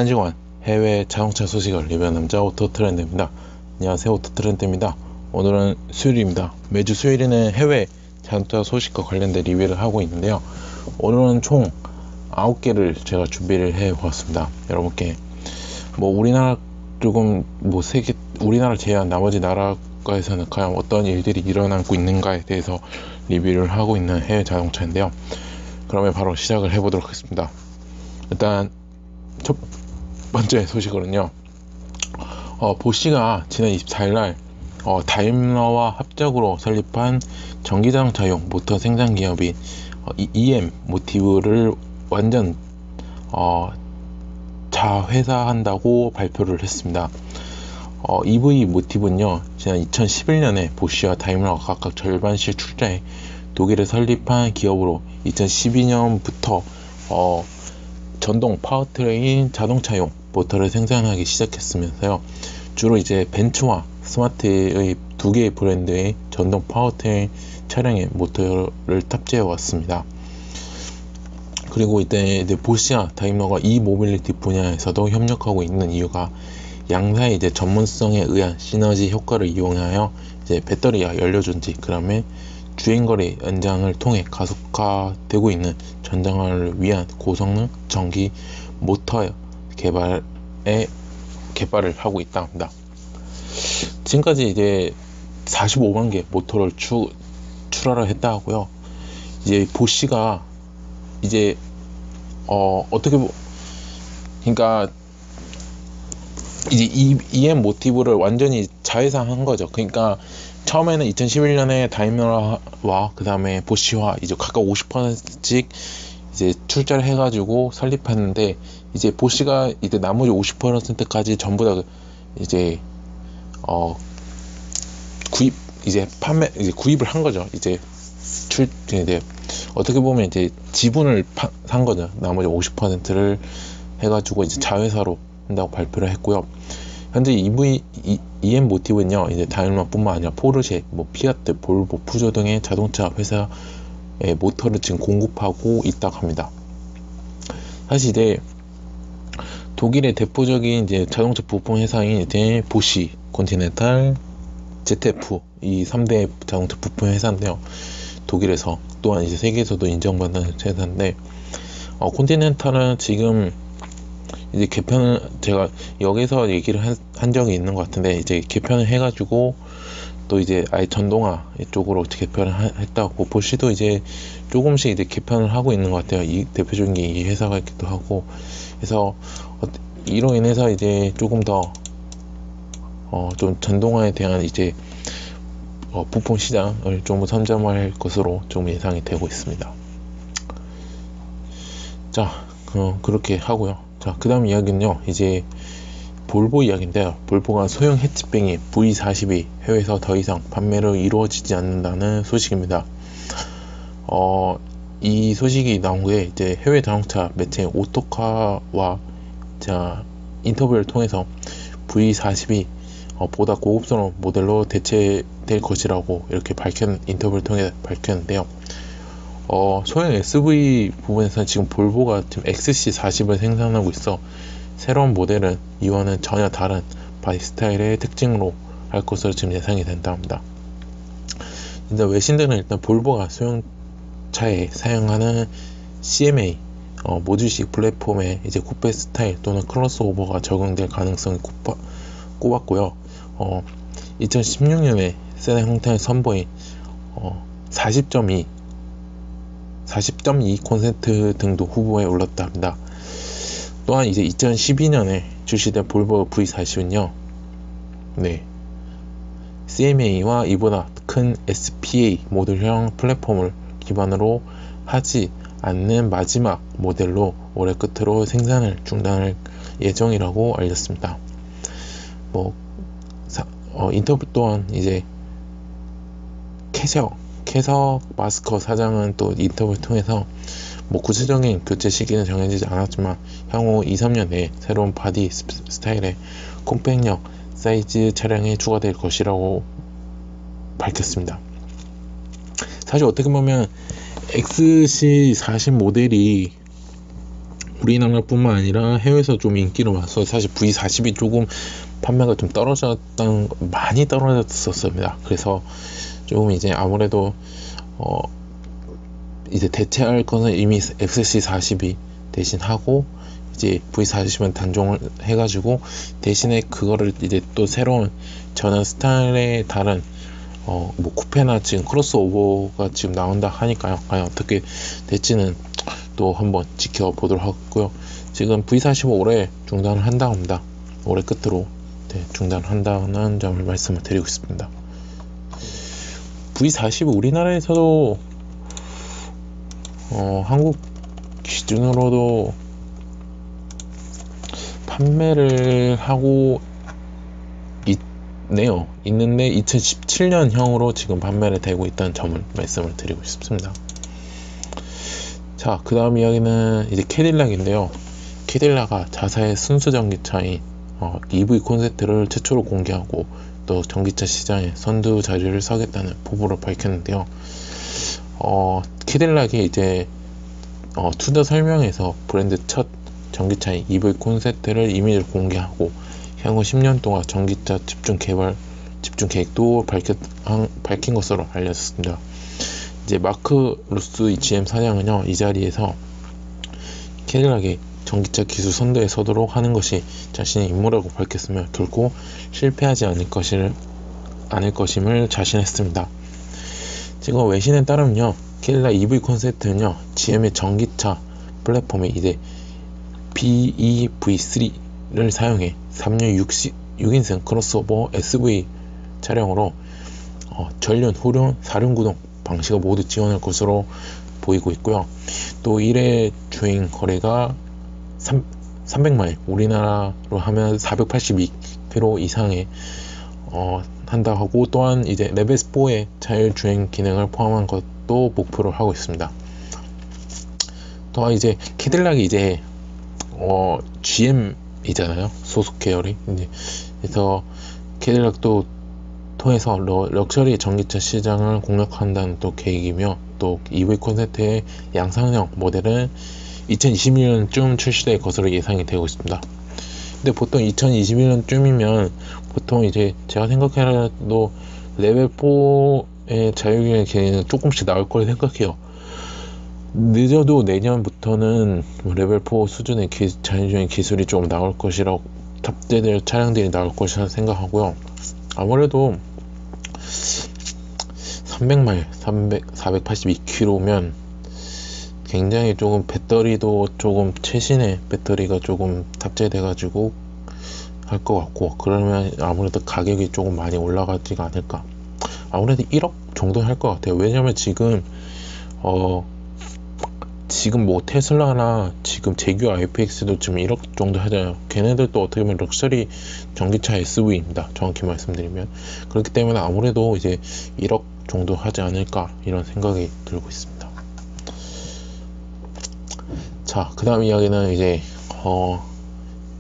1시간 해외 자동차 소식을 리뷰하는 남자 오토트렌드입니다. 안녕하세요, 오토트렌드입니다. 오늘은 수요일입니다. 매주 수요일에는 해외 자동차 소식과 관련된 리뷰를 하고 있는데요. 오늘은 총 9개를 제가 준비를 해 보았습니다. 여러분께 우리나라 세계, 우리나라 제외한 나머지 나라에서는 과연 어떤 일들이 일어나고 있는가에 대해서 리뷰를 하고 있는 해외 자동차인데요. 그러면 바로 시작을 해보도록 하겠습니다. 일단 첫 번째 소식으로는요, 보쉬가 지난 24일날 다임러와 합작으로 설립한 전기자동차용 모터 생산 기업인 EM 모티브를 완전 자회사한다고 발표를 했습니다. EV 모티브는요, 지난 2011년에 보쉬와 다임러가 각각 절반씩 출자해 독일에 설립한 기업으로 2012년부터 전동 파워트레인 자동차용 모터를 생산하기 시작했으면서요, 주로 이제 벤츠와 스마트의 두 개의 브랜드의 전동 파워트레인 차량에 모터를 탑재해 왔습니다. 그리고 이제 보쉬와 다임러가 이 모빌리티 분야에서도 협력하고 있는 이유가 양사의 이제 전문성에 의한 시너지 효과를 이용하여 이제 배터리와 연료전지, 그다음에 주행거리 연장을 통해 가속화되고 있는 전장화를 위한 고성능 전기 모터 개발을 하고 있다 합니다. 지금까지 이제 45만 개 모터를 출하를 했다 하고요. 이제 보쉬가 이제 그러니까 이제 EM 모티브를 완전히 자회사한 거죠. 그러니까 처음에는 2011년에 다임러와 그 다음에 보쉬와 이제 각각 50%씩 이제 출자를 해가지고 설립했는데, 이제 보쉬가 이제 나머지 50%까지 전부 다 이제 구입을 한 거죠. 이제 어떻게 보면 이제 지분을 산 거죠. 나머지 50%를 해가지고 이제 자회사로 한다고 발표를 했고요. 현재 EM 모티브는요, 이제 다임러뿐만 아니라 포르쉐, 피아트, 볼보, 푸조 등의 자동차 회사의 모터를 지금 공급하고 있다고 합니다. 사실 이제 독일의 대표적인 이제 자동차 부품 회사인 이제 보쉬, 컨티넨탈, ZF 이 3대 자동차 부품 회사인데요. 독일에서 또한 이제 세계에서도 인정받는 회사인데, 컨티넨탈은 지금 이제 개편을 제가 여기서 얘기를 한 적이 있는 것 같은데, 이제 개편을 해가지고 또 이제 아예 전동화 쪽으로 개편을 했다고, 보쉬도 이제 조금씩 이제 개편을 하고 있는 것 같아요. 이 대표적인 게 이 회사가 있기도 하고, 그래서 이로 인해서 이제 조금 더 좀 전동화에 대한 이제 부품 시장을 좀 선점할 것으로 좀 예상이 되고 있습니다. 자, 그렇게 하고요. 자, 그 다음 이야기는요, 이제 볼보 이야기인데요. 볼보가 소형 해치뱅이 V40이 해외에서 더 이상 판매로 이루어지지 않는다는 소식입니다. 이 소식이 나온 게 이제 해외 자동차 매체 오토카와 인터뷰를 통해서 V40이 보다 고급스러운 모델로 대체될 것이라고 이렇게 인터뷰를 통해 밝혔는데요. 소형 SUV 부분에서는 지금 볼보가 지금 XC40을 생산하고 있어 새로운 모델은 이와는 전혀 다른 바디 스타일의 특징으로 할 것으로 지금 예상이 된다 합니다. 근데 외신들은 일단 볼보가 소형차에 사용하는 CMA 모듈식 플랫폼에 이제 쿠페 스타일 또는 크로스오버가 적용될 가능성이 꼽았고요. 2016년에 세단 형태의 선보인 40.2 콘센트 등도 후보에 올랐다 합니다. 또한 이제 2012년에 출시된 볼보 V40은요, CMA와 이보다 큰 SPA 모듈형 플랫폼을 기반으로 하지 않는 마지막 모델로 올해 끝으로 생산을 중단할 예정이라고 알렸습니다. 인터뷰 또한 이제 캐서 마스커 사장은 또 인터뷰를 통해서 구체적인 교체 시기는 정해지지 않았지만 향후 2-3년 내에 새로운 바디 스타일의 콤팩트형 사이즈 차량이 추가될 것이라고 밝혔습니다. 사실 어떻게 보면 XC40 모델이 우리나라뿐만 아니라 해외에서 좀 인기를 와서 사실 V40이 조금 판매가 좀 많이 떨어졌었습니다. 그래서 조금 이제 아무래도 이제 대체할 거는 이미 XC40이 대신하고 이제 V40은 단종을 해가지고 대신에 그거를 이제 또 새로운 전원 스타일의 다른 뭐 쿠페나 지금 크로스오버가 지금 나온다 하니까요. 과연 어떻게 될지는 또 한번 지켜보도록 하고요. 지금 V40 올해 중단을 한다고 합니다. 올해 끝으로 중단을 한다는 점을 말씀을 드리고 있습니다. V40 우리나라에서도 한국 기준으로도 판매를 하고 있는데 2017년형으로 지금 판매를 되고 있다는 점을 말씀을 드리고 싶습니다. 자, 그 다음 이야기는 이제 캐딜락인데요. 캐딜락가 자사의 순수 전기차인 EV 콘셉트를 최초로 공개하고 또 전기차 시장에 선두 자리를 서겠다는 포부를 밝혔는데요. 캐딜락이 이제 투자 설명에서 브랜드 첫 전기차인 EV 콘셉트를 이미지를 공개하고 향후 10년 동안 전기차 집중 계획도 밝힌 것으로 알려졌습니다. 이제 마크 루스 GM 사장은요, 이 자리에서 캐딜락이 전기차 기술 선두에 서도록 하는 것이 자신의 임무라고 밝혔으며 결코 실패하지 않을 것임을 자신했습니다. 지금 외신에 따르면요, 캐딜락 EV 콘셉트는요, GM의 전기차 플랫폼에 이제 BEV3를 사용해 3열 6인승 크로스오버 SV 차량으로 전륜, 후륜, 사륜구동 방식을 모두 지원할 것으로 보이고 있고요. 또 1회 주행 거리가 300마일, 우리나라로 하면 482km 이상의 한다 하고, 또한 이제 레벨 4의 자율주행 기능을 포함한 것도 목표로 하고 있습니다. 또한 이제 캐딜락이 이제 GM이잖아요, 소속 계열이. 그래서 캐딜락도 통해서 럭셔리 전기차 시장을 공략한다는 또 계획이며, 또 EV 콘셉트의 양산형 모델은 2021년쯤 출시될 것으로 예상이 되고 있습니다. 근데 보통 2021년쯤이면 보통 이제 제가 생각해도 레벨 4의 자율주행 기능은 조금씩 나올 걸 생각해요. 늦어도 내년부터는 레벨 4 수준의 자율주행 기술이 좀 나올 것이라고, 탑재될 차량들이 나올 것이라 생각하고요. 아무래도 300마일, 482km면 굉장히 조금 배터리도 조금 최신의 배터리가 조금 탑재돼가지고 할 것 같고, 그러면 아무래도 가격이 조금 많이 올라가지가 않을까. 아무래도 1억 정도 할 것 같아요. 왜냐면 지금 뭐 테슬라나 지금 제규 IPX도 지금 1억 정도 하잖아요. 걔네들도 어떻게 보면 럭셔리 전기차 SUV입니다. 정확히 말씀드리면. 그렇기 때문에 아무래도 이제 1억 정도 하지 않을까, 이런 생각이 들고 있습니다. 자, 그 다음 이야기는 이제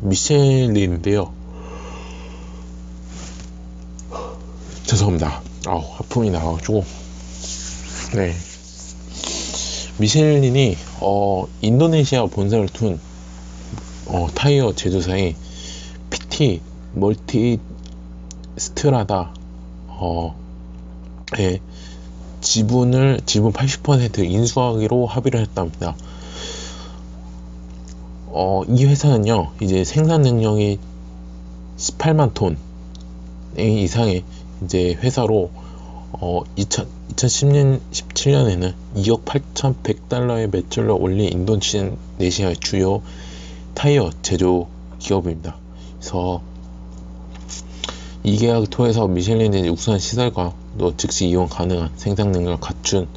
미쉐린인데요. 죄송합니다. 하품이 나와가지고. 네, 미쉐린이 인도네시아 본사를 둔 타이어 제조사인 PT 멀티 스트라다 지분 80% 인수하기로 합의를 했답니다. 이 회사는요, 이제 생산 능력이 18만 톤 이상의 이제 회사로 2017년에는 2억 8,100달러의 매출을 올린 인도네시아의 주요 타이어 제조 기업입니다. 그래서 이 계약을 통해서 미쉐린의 우수한 시설과 또 즉시 이용 가능한 생산 능력을 갖춘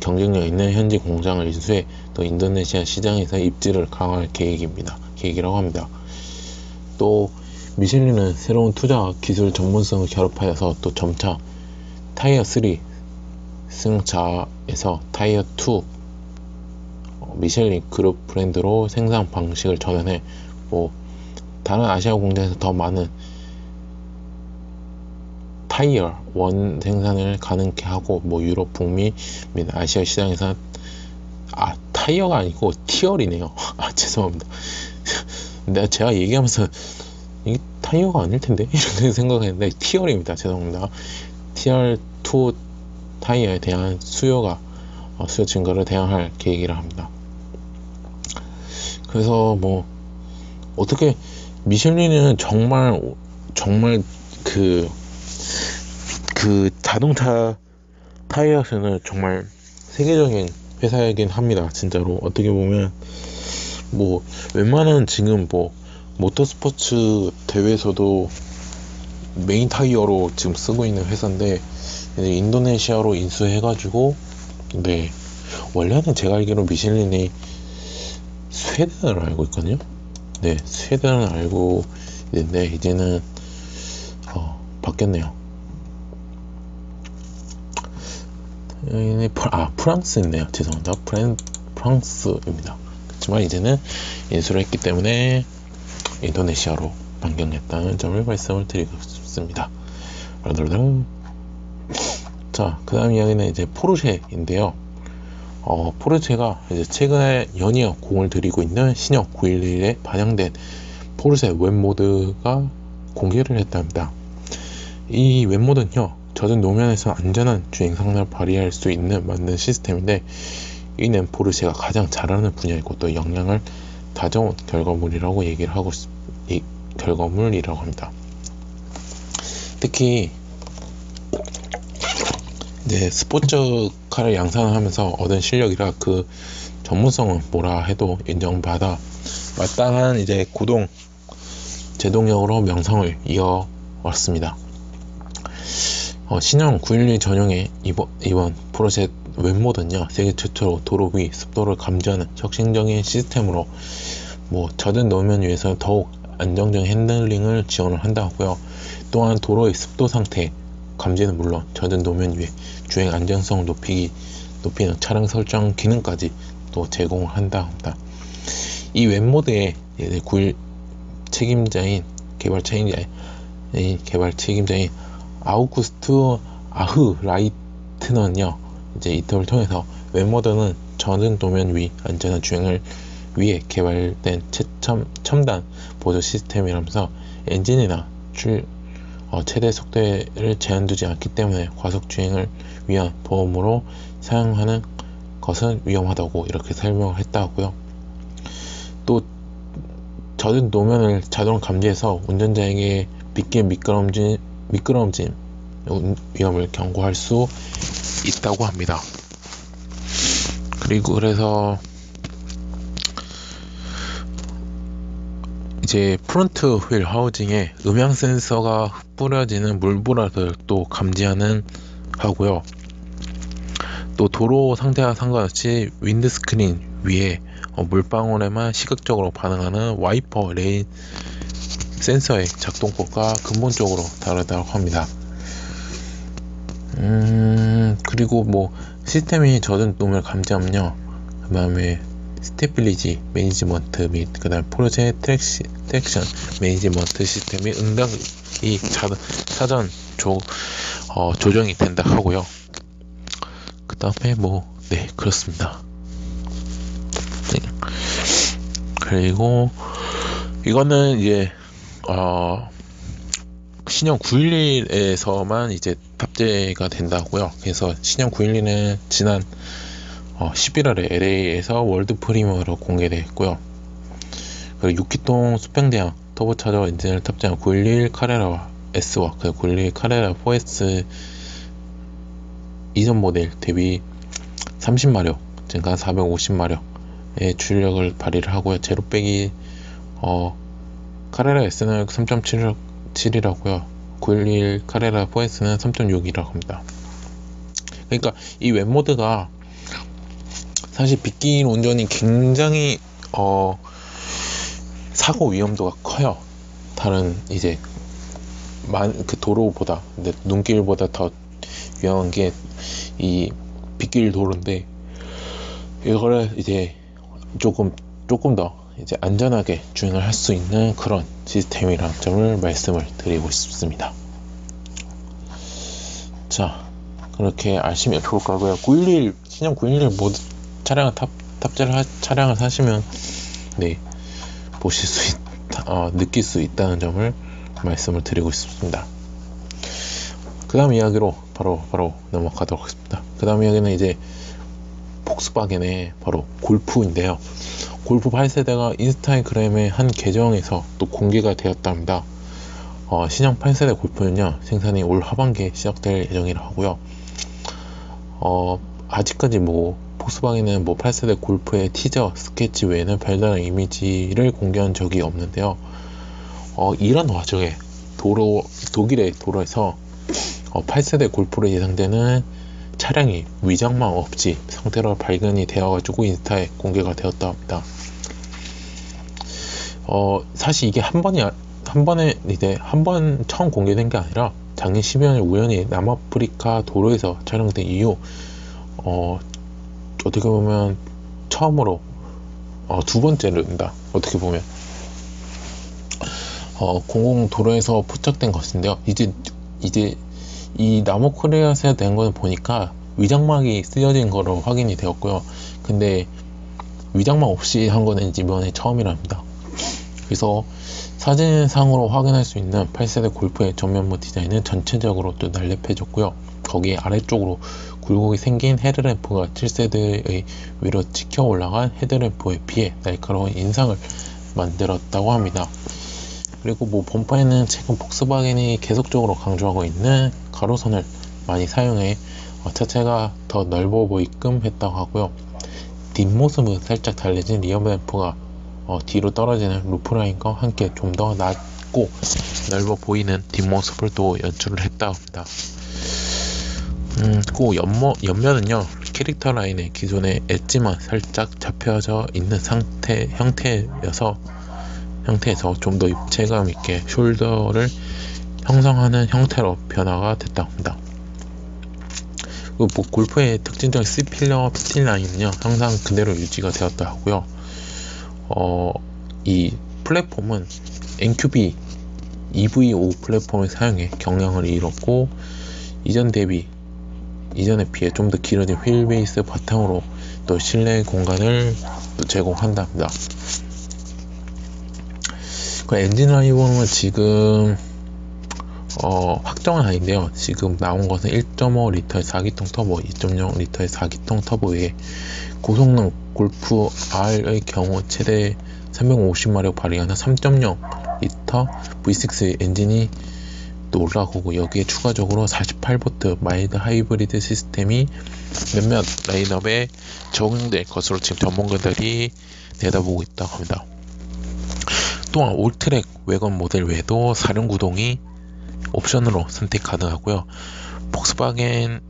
경쟁력 있는 현지 공장을 인수해 또 인도네시아 시장에서 입지를 강화할 계획이라고 합니다. 또 미쉐린은 새로운 투자와 기술 전문성을 결합하여서 또 점차 타이어 3 승차에서 타이어 2 미쉐린 그룹 브랜드로 생산 방식을 전환해 다른 아시아 공장에서 더 많은 타이어 1 생산을 가능케 하고 유럽, 북미 및 아시아 시장에서 타이어가 아니고 티얼이네요. 아, 죄송합니다. 내가 제가 얘기하면서 이게 타이어가 아닐 텐데 이렇게 생각했는데 티얼입니다. 죄송합니다. TR2 타이어에 대한 수요 증가를 대응할 계획이라 합니다. 그래서 뭐 어떻게 미슐린은 정말 그 자동차 타이어에서는 정말 세계적인 회사이긴 합니다. 진짜로 어떻게 보면 뭐 웬만한 지금 뭐 모터스포츠 대회에서도 메인 타이어로 지금 쓰고 있는 회사인데 이제 인도네시아로 인수해가지고 네 원래는 제가 알기로 미슐린이 스웨덴을 알고 있거든요. 네 스웨덴을 알고 있는데 이제는 바뀌었네요. 프랑스였네요. 죄송합니다. 프랑스입니다. 그렇지만 이제는 인수를 했기 때문에 인도네시아로 변경했다는 점을 말씀을 드리고 싶습니다. 자, 그 다음 이야기는 이제 포르쉐인데요. 포르쉐가 이제 최근에 연이어 공을 들이고 있는 신형 911에 반영된 포르쉐 웹모드가 공개를 했답니다. 이 웹모드는요, 젖은 노면에서 안전한 주행 성능을 발휘할 수 있는 만든 시스템인데, 이는 포르쉐가 가장 잘하는 분야이고 또 역량을 다져온 결과물이라고 결과물이라고 합니다. 특히 이제 스포츠카를 양산하면서 얻은 실력이라 그 전문성은 뭐라 해도 인정받아 마땅한 이제 구동 제동력으로 명성을 이어왔습니다. 신형 911 전용의 이번 포르쉐 웹모드는요, 세계 최초로 도로 위 습도를 감지하는 혁신적인 시스템으로 젖은 노면 위에서 더욱 안정적인 핸들링을 지원을 한다고요. 또한 도로의 습도 상태 감지는 물론 젖은 노면 위에 주행 안정성을 높이는 차량 설정 기능까지 또 제공을 한다 합니다. 이 웹모드의 개발 책임자인 아우구스트 아흐라이트는요, 이제 이틀을 통해서 웹모드는 젖은 도면 위 안전한 주행을 위해 개발된 첨단 보조 시스템이라면서 엔진이나 최대 속도를 제한두지 않기 때문에 과속 주행을 위한 보험으로 사용하는 것은 위험하다고 이렇게 설명을 했다고요. 또 젖은 노면을 자동 감지해서 운전자에게 빗길 미끄럼짐 위험을 경고할 수 있다고 합니다. 그리고 그래서 이제 프론트 휠 하우징에 음향 센서가 뿌려지는 물보라를 또 감지하는 하고요. 또 도로 상태와 상관없이 윈드스크린 위에 물방울에만 시각적으로 반응하는 와이퍼 레인 센서의 작동법과 근본적으로 다르다고 합니다. 그리고 시스템이 젖은 노면을 감지하면요, 그 다음에 스테빌리티 매니지먼트 및 그 다음 포르쉐 트랙션 매니지먼트 시스템이 응답이 사전 조정이 된다 하고요. 그 다음에 네, 그렇습니다. 네. 그리고 이거는 이제 신형 911에서만 이제 탑재가 된다고요. 그래서 신형 911은 지난 11월에 LA에서 월드 프리미어로 공개됐고요. 그리고 6기통 수평대형 터보차저 엔진을 탑재한 911 카레라 S와 그 911 카레라 4S 이전 모델 대비 30마력, 증가 450마력의 출력을 발휘를 하고요. 제로 빼기 카레라 S는 3.7이라고요. 911 카레라 4S는 3.6이라고 합니다. 그러니까 이 웹모드가 사실 빗길 운전이 굉장히 사고 위험도가 커요. 다른 이제 그 도로보다, 근데 눈길보다 더 위험한 게 이 빗길 도로인데, 이거를 이제 조금 더 이제 안전하게 주행을 할 수 있는 그런 시스템이라는 점을 말씀을 드리고 싶습니다. 자, 그렇게 아시면 좋을 거고요. 신형 911 모두 차량을 차량을 사시면 네, 느낄 수 있다는 점을 말씀을 드리고 싶습니다. 그 다음 이야기로 바로 넘어가도록 하겠습니다. 그 다음 이야기는 이제 폭스바겐의 바로 골프인데요. 골프 8세대가 인스타그램의 한 계정에서 또 공개가 되었답니다. 신형 8세대 골프는요, 생산이 올 하반기에 시작될 예정이라 하고요. 아직까지 폭스바겐은 8세대 골프의 티저 스케치 외에는 별다른 이미지를 공개한 적이 없는데요. 이런 와중에 독일의 도로에서 8세대 골프로 예상되는 차량이 위장막 없이 상태로 발견이 되어가지고 인스타에 공개가 되었다 합니다. 사실 이게 한 번 처음 공개된 게 아니라 작년 12월에 우연히 남아프리카 도로에서 촬영된 이후 어떻게 보면 처음으로 두 번째입니다. 어떻게 보면 공공 도로에서 포착된 것인데요. 이제 이 남아코리아에서 된 거는 보니까 위장막이 쓰여진 거로 확인이 되었고요. 근데 위장막 없이 한 거는 이번에 처음이랍니다. 그래서 사진상으로 확인할 수 있는 8세대 골프의 전면부 디자인은 전체적으로 또 날렵해졌고요. 거기에 아래쪽으로 굴곡이 생긴 헤드램프가 7세대의 위로 찍혀 올라간 헤드램프에 비해 날카로운 인상을 만들었다고 합니다. 그리고 본판에는 최근 폭스바겐이 계속적으로 강조하고 있는 가로선을 많이 사용해 차체가 더 넓어 보이끔 했다고 하고요. 뒷모습은 살짝 달라진 리어램프가 뒤로 떨어지는 루프라인과 함께 좀 더 낮고 넓어 보이는 뒷모습을 또 연출을 했다고 합니다. 옆면은요, 캐릭터 라인의 기존의 엣지만 살짝 잡혀져 있는 형태에서 좀 더 입체감 있게 숄더를 형성하는 형태로 변화가 됐다고 합니다. 골프의 특징적인 C필러 피팅 라인은요, 항상 그대로 유지가 되었다 하고요. 이 플랫폼은 NQB EV5 플랫폼을 사용해 경량을 이뤘고, 이전에 비해 좀 더 길어진 휠베이스 바탕으로 또 실내 공간을 또 제공한답니다. 그 엔진 라인은 지금 확정은 아닌데요. 지금 나온 것은 1.5리터의 4기통 터보, 2.0리터의 4기통 터보 외에 고성능 골프 R의 경우 최대 350마력 발휘하는 3.0리터 V6 엔진이 또 올라오고, 여기에 추가적으로 48V 마일드 하이브리드 시스템이 몇몇 라인업에 적용될 것으로 지금 전문가들이 내다보고 있다고 합니다. 또한 올트랙 외관 모델 외에도 사륜구동이 옵션으로 선택 가능하고요. 폭스바겐의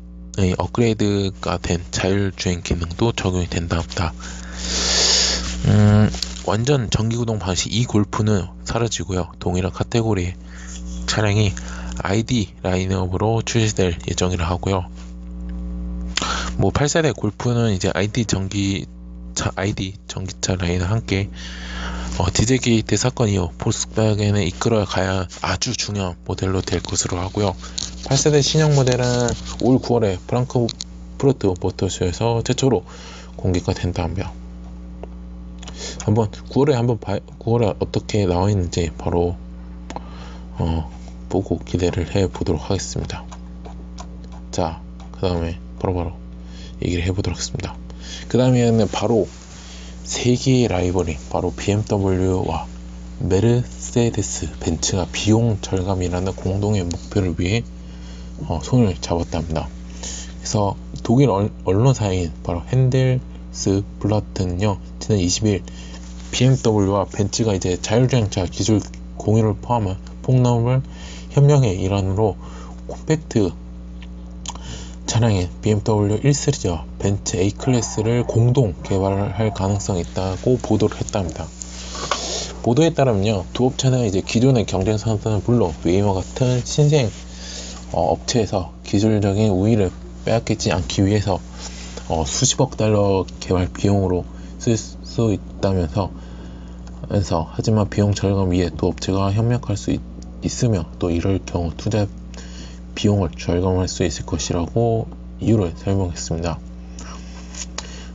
업그레이드가 된 자율주행 기능도 적용이 된다 합니다. 완전 전기구동 방식 이 골프는 사라지고요. 동일한 카테고리의 차량이 ID 라인업으로 출시될 예정이라 하고요. 8세대 골프는 이제 ID 전기차 라인과 함께 디젤 게이트 사건 이후 폭스바겐에 이끌어 가야 아주 중요한 모델로 될 것으로 하고요. 8세대 신형 모델은 올 9월에 프랑크푸르트 모터쇼에서 최초로 공개가 된다며, 9월에 어떻게 나와 있는지 바로 보고 기대를 해 보도록 하겠습니다. 자, 그 다음에 바로 얘기를 해 보도록 하겠습니다. 그 다음에는 바로 세계의 라이벌인 바로 BMW와 메르세데스 벤츠가 비용 절감이라는 공동의 목표를 위해 손을 잡았답니다. 그래서 독일 언론사인 바로 핸델스블라트는요, 지난 20일 BMW와 벤츠가 이제 자율주행차 기술 공유를 포함한 폭넓은 협력의 일환으로 콤팩트 차량인 BMW 1시리즈와 벤츠 A클래스를 공동 개발할 가능성이 있다고 보도를 했답니다. 보도에 따르면요, 두 업체는 이제 기존의 경쟁사는 물론 웨이머 같은 신생 업체에서 기술적인 우위를 빼앗기지 않기 위해서 수십억 달러 개발 비용으로 쓸 수 있다면서, 하지만 비용 절감 위에 두 업체가 협력할 수 있으며, 또 이럴 경우 투자 비용을 절감할 수 있을 것이라고 이유를 설명했습니다.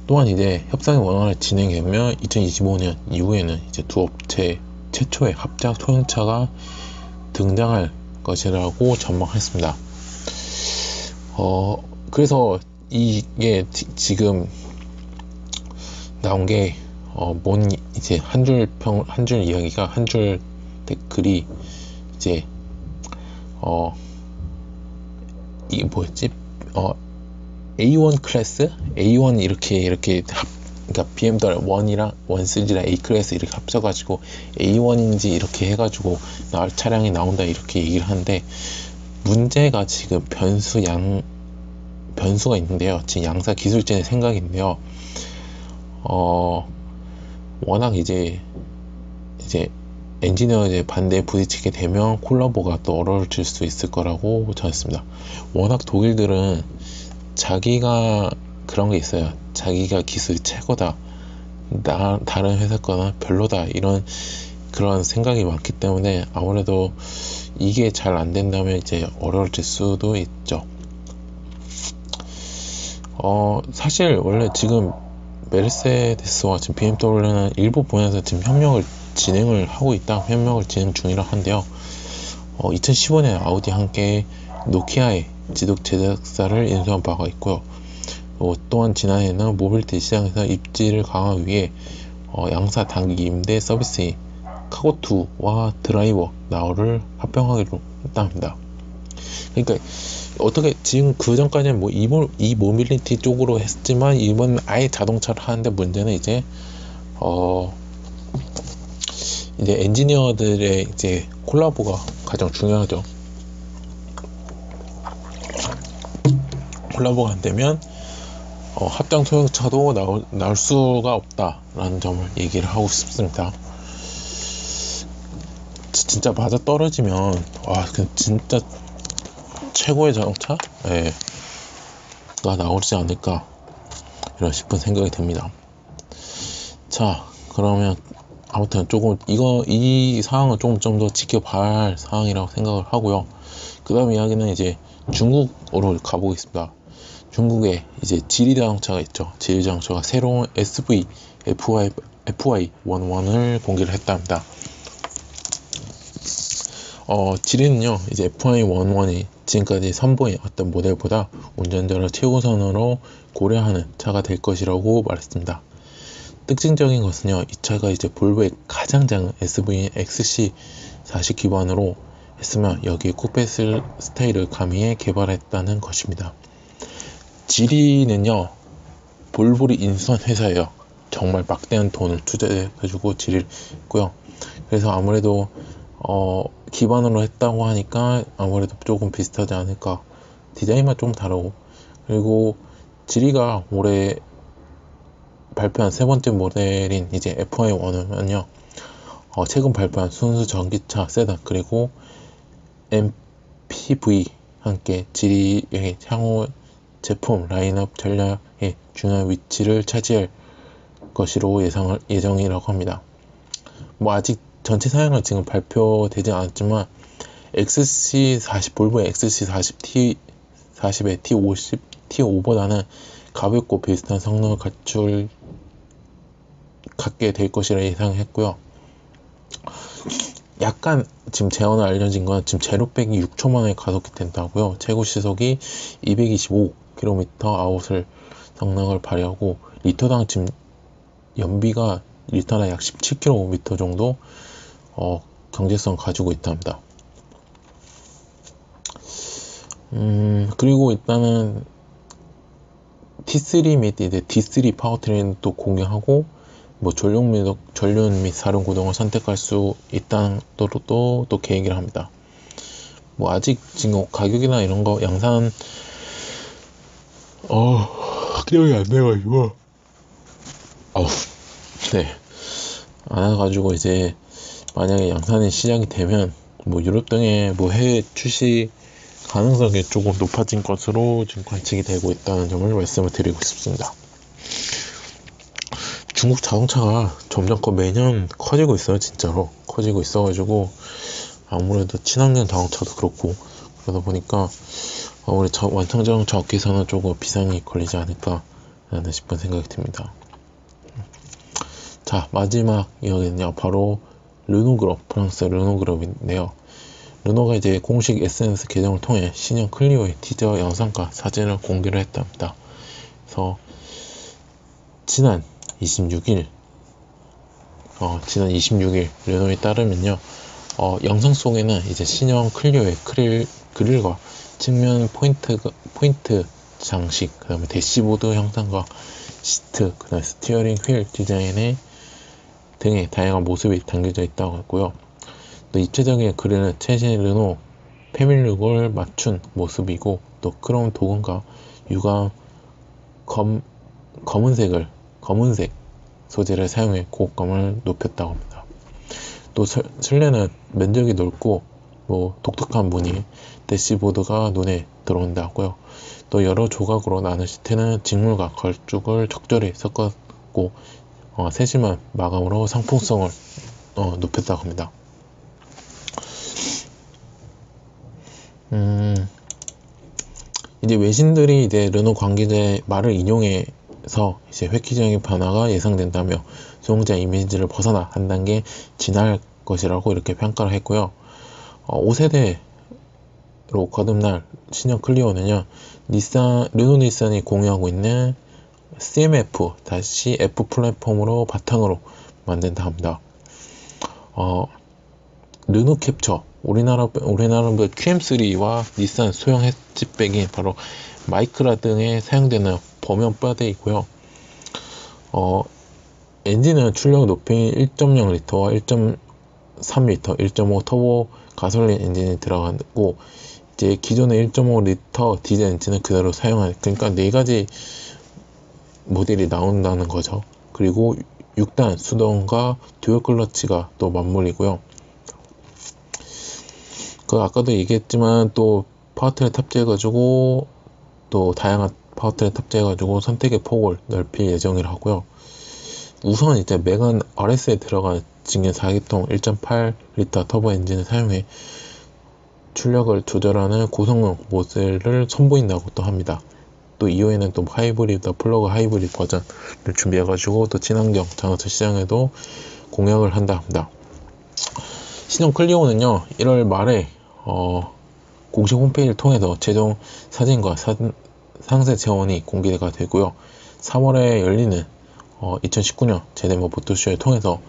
또한 이제 협상이 원활하게 진행되면 2025년 이후에는 이제 두 업체 최초의 합작 소형차가 등장할 것이라고 전망했습니다. 그래서 이게 지금 나온 게 이제 한 줄 이야기가, 한 줄 댓글이 이제 이게 뭐였지? A1 클래스? A1 이렇게 그러니까 BMW 1이랑 1 시리즈랑 A 클래스 이렇게 합쳐가지고 A1인지 이렇게 해가지고 차량이 나온다 이렇게 얘기를 하는데, 문제가 지금 변수가 있는데요. 지금 양사 기술진의 생각인데요. 워낙 이제 엔지니어의 반대에 부딪히게 되면 콜라보가 또 어려워질 수 있을 거라고 전했습니다. 워낙 독일들은 자기가 그런 게 있어요. 자기가 기술이 최고다, 다른 회사 거는 별로다, 그런 생각이 많기 때문에 아무래도 이게 잘 안 된다면 이제 어려워질 수도 있죠. 사실 원래 지금 메르세데스와 지금 BMW는 일부 분야에서 지금 협력을 진행 중이라 한데요. 2015년에 아우디와 함께 노키아의 지독 제작사를 인수한 바가 있고요. 또한 지난해에는 모빌리티 시장에서 입지를 강화하기 위해 양사 단기 임대 서비스인 카고2와 드라이버 나우를 합병하기로 했다 합니다. 그러니까 어떻게 지금 그 전까지는 이 모빌리티 쪽으로 했지만 이번 아예 자동차를 하는데, 문제는 이제 엔지니어들의 이제 콜라보가 가장 중요하죠. 콜라보가 안 되면 합장 소형차도 나올 수가 없다라는 점을 얘기를 하고 싶습니다. 진짜 맞아 떨어지면 진짜 최고의 자동차? 가 나오지 않을까 싶은 생각이 듭니다. 자, 그러면 아무튼 조금 이 상황은 좀 더 지켜봐야 할 상황이라고 생각을 하고요. 그 다음 이야기는 이제 중국으로 가보겠습니다. 중국에 이제 지리 자동차가 있죠. 지리 자동차가 새로운 SV FY11을 공개를 했답니다. 지리는요, 이제 FY11이 지금까지 선보인 어떤 모델보다 운전자를 최우선으로 고려하는 차가 될 것이라고 말했습니다. 특징적인 것은요, 이 차가 이제 볼보의 가장 작은 SV인 XC40 기반으로 했으며, 여기에 쿠페 스타일을 가미해 개발했다는 것입니다. 지리는요, 볼보를 인수한 회사예요. 정말 막대한 돈을 투자해가지고 지리를 했고요. 그래서 아무래도 기반으로 했다고 하니까 아무래도 조금 비슷하지 않을까. 디자인만 좀 다르고, 그리고 지리가 올해 발표한 세 번째 모델인 이제 FY1은요, 최근 발표한 순수 전기차 세단 그리고 MPV 함께 지리의 향후 제품 라인업 전략에 중요한 위치를 차지할 것으로 예정이라고 합니다. 아직 전체 사양은 지금 발표되지 않았지만 볼보의 XC40 T40의 T50, T5보다는 가볍고 비슷한 성능을 갖게 될 것이라 예상했고요. 약간 지금 재원을 알려진 건 지금 제로백이 6초 만에 가속이 된다고요. 최고 시속이 225km 아웃을 성능을 발휘하고, 리터당 지금 연비가 리터당 약 17km 정도 경제성 가지고 있답니다. 그리고 일단은 T3 및 이제 D3 파워트레인도 공개하고, 전륜 및 사륜 구동을 선택할 수 있다는 또 계획을 합니다. 아직 지금 가격이나 이런 거 양산 기억이 안 나가지고 안 해가지고, 이제 만약에 양산이 시작이 되면 유럽 등의 해외 출시 가능성이 조금 높아진 것으로 지금 관측이 되고 있다는 점을 말씀을 드리고 싶습니다. 중국 자동차가 점점 매년 커지고 있어요. 진짜로 커지고 있어가지고, 아무래도 친환경 자동차도 그렇고, 그러다 보니까 우리 완성 자동차 업계에서는 조금 비상이 걸리지 않을까 라는 싶은 생각이 듭니다. 자, 마지막 이야기는요, 바로 르노그룹, 프랑스 르노그룹인데요. 르노가 이제 공식 SNS 계정을 통해 신형 클리오의 티저 영상과 사진을 공개를 했답니다. 그래서 지난 26일 르노에 따르면요, 영상 속에는 이제 신형 클리오의 그릴과 측면 포인트 장식, 그 다음에 대시보드 형상과 시트, 그 다음에 스티어링 휠 디자인의 등의 다양한 모습이 담겨져 있다고 했고요. 또 입체적인 그릴은 최신 르노 패밀리룩을 맞춘 모습이고, 또 크롬 도금과 유광 검은색 소재를 사용해 고급감을 높였다고 합니다. 또 실내는 면적이 넓고 독특한 무늬 대시보드가 눈에 들어온다고요. 또 여러 조각으로 나눈 시트는 직물과 걸쭉을 적절히 섞었고, 세심한 마감으로 상품성을 높였다고 합니다. 이제 외신들이 이제 르노 관계자의 말을 인용해서 이제 획기적인 변화가 예상된다며 소형차 이미지를 벗어나 한 단계 진화할 것이라고 이렇게 평가를 했고요. 5세대로 거듭날 신형 클리오는요, 르노 닛산이 공유하고 있는 CMF-F 플랫폼으로 바탕으로 만든다 합니다. 르노 캡처, 우리나라의 QM3와 닛산 소형 해치백인 바로 마이크라 등에 사용되는 범용 바디이고요. 엔진은 출력 높이 1.0L와 1.3L, 1.5 터보 가솔린 엔진이 들어가고, 이제 기존의 1.5L 디젤 엔진은 그대로 사용하는, 그러니까 4가지 모델이 나온다는 거죠. 그리고 6단 수동과 듀얼 클러치가 또 맞물리고요. 아까도 얘기했지만 또 파워트레인 탑재해가지고, 또 다양한 파워트레인 탑재해가지고 선택의 폭을 넓힐 예정이라고요. 우선 이제 메간 RS에 들어간 직연 4기통 1.8L 터보 엔진을 사용해 출력을 조절하는 고성능 모델을 선보인다고 또 합니다. 또 이후에는 또 하이브리드, 플러그 하이브리드 버전을 준비해가지고 또 친환경 자동차 시장에도 공약을 한다 합니다. 신형 클리오는요, 1월 말에 공식 홈페이지를 통해서 최종 사진과 상세 재원이 공개가 되고요. 3월에 열리는 2019년 제네바 모터쇼를 통해서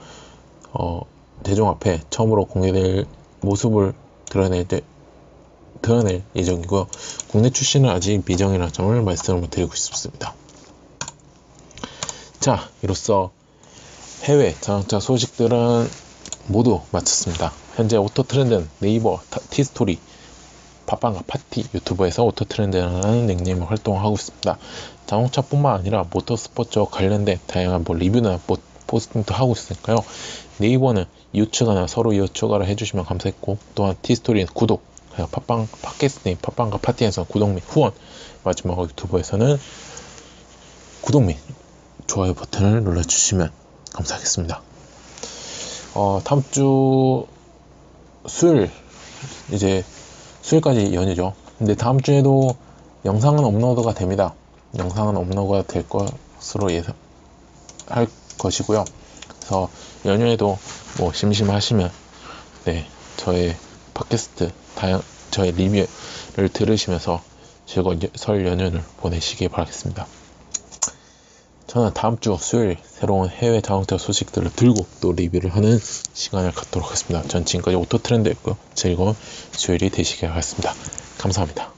대중 앞에 처음으로 공개될 모습을 드러낼 예정이고요. 국내 출시는 아직 미정이라는 점을 말씀을 드리고 싶습니다. 자, 이로써 해외 자동차 소식들은 모두 마쳤습니다. 현재 오토트렌드는 네이버, 티스토리, 팟빵과 파티, 유튜브에서 오토트렌드라는 닉네임을 활동하고 있습니다. 자동차뿐만 아니라 모터스포츠와 관련된 다양한 리뷰나 포스팅도 하고 있으니까요. 네이버는 이웃 추가나 서로 이웃 추가를 해주시면 감사했고, 또한 티스토리는 구독, 팟빵 팟캐스트 팟빵과 파티에서 구독 및 후원, 마지막으로 유튜브에서는 구독 및 좋아요 버튼을 눌러주시면 감사하겠습니다. 다음 주 수요일, 이제 수요일까지 연휴죠. 근데 다음 주에도 영상은 업로드가 됩니다. 영상은 업로드가 될 것으로 할 것이고요. 그래서 연휴에도 심심하시면 저의 팟캐스트, 저의 리뷰를 들으시면서 즐거운 설 연휴를 보내시기 바라겠습니다. 저는 다음 주 수요일 새로운 해외 자동차 소식들을 들고 또 리뷰를 하는 시간을 갖도록 하겠습니다. 전 지금까지 오토트렌드였고요. 즐거운 수요일이 되시길 바라겠습니다. 감사합니다.